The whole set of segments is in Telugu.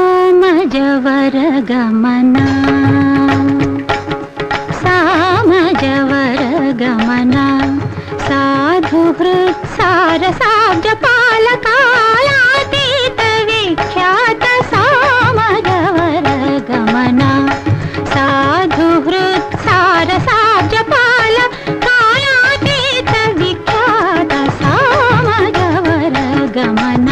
సామజవర గమన సామజవర గమన సాధు హృత్సార సాబ్జ పాలకాలాతీత విఖ్యాత సామజవర గమన సాధు హృత్సార సాబ్జ పాలకాలాతీత విఖ్యాత సామజవర గమన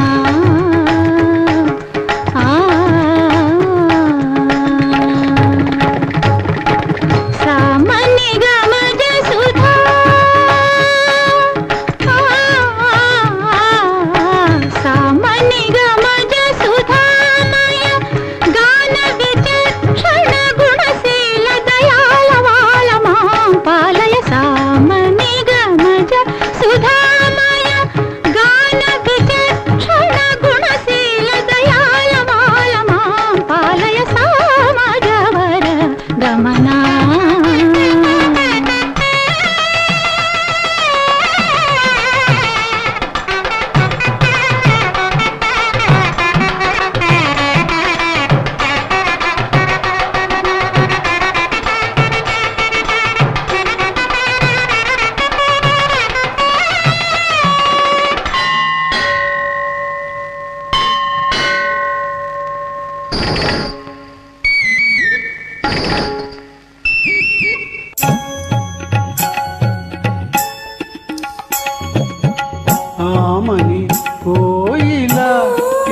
ఆమని కోయిలా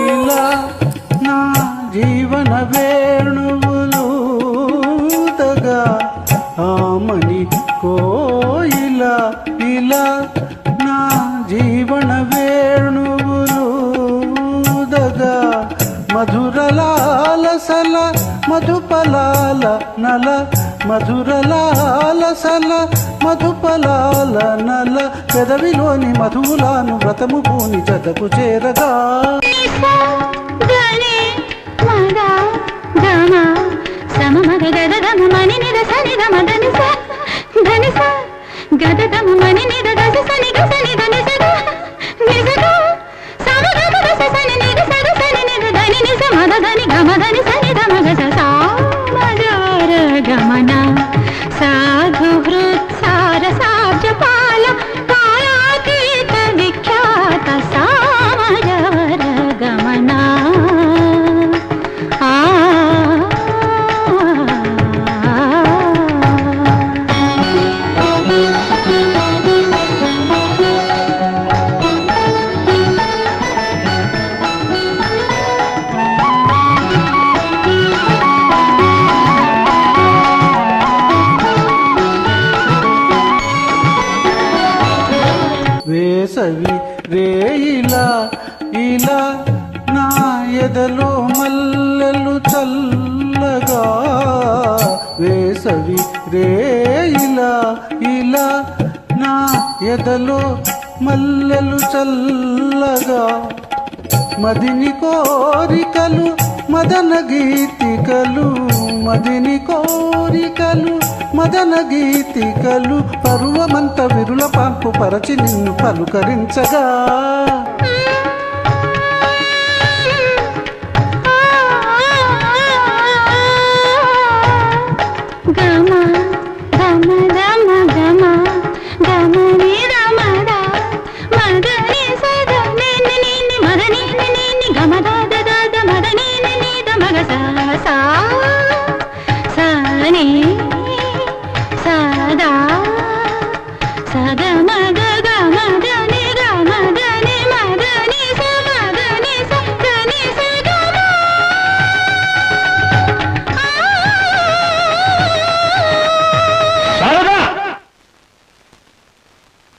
ఇలా నా జీవన వేణువులుదగా ఆమని కోయిలా ఇలా నా జీవన వేణువులుదగా మధురలాలసల మధుపలాల నల మధురలాలసల మధుపలాల నల పెదవిలోని మధువులాను వ్రతము పూని జతకు చేరగా గమన సాధు హృత్సార సాబ్జ పాలకాలాతీత విఖ్యాత సామజవర గమన వేసవి రేయిలా ఇలా నా ఎదలో మల్లెలు చల్లగా వేసవి రేయిలా ఇలా నా ఎదలో మల్లెలు చల్లగా మదిని కోరికలు మదన గీతికలు మదిని కోరికలు మదన గీతికలు పరువమంత విరుల పాన్పు పరచి నిన్ను పలుకరించగా sa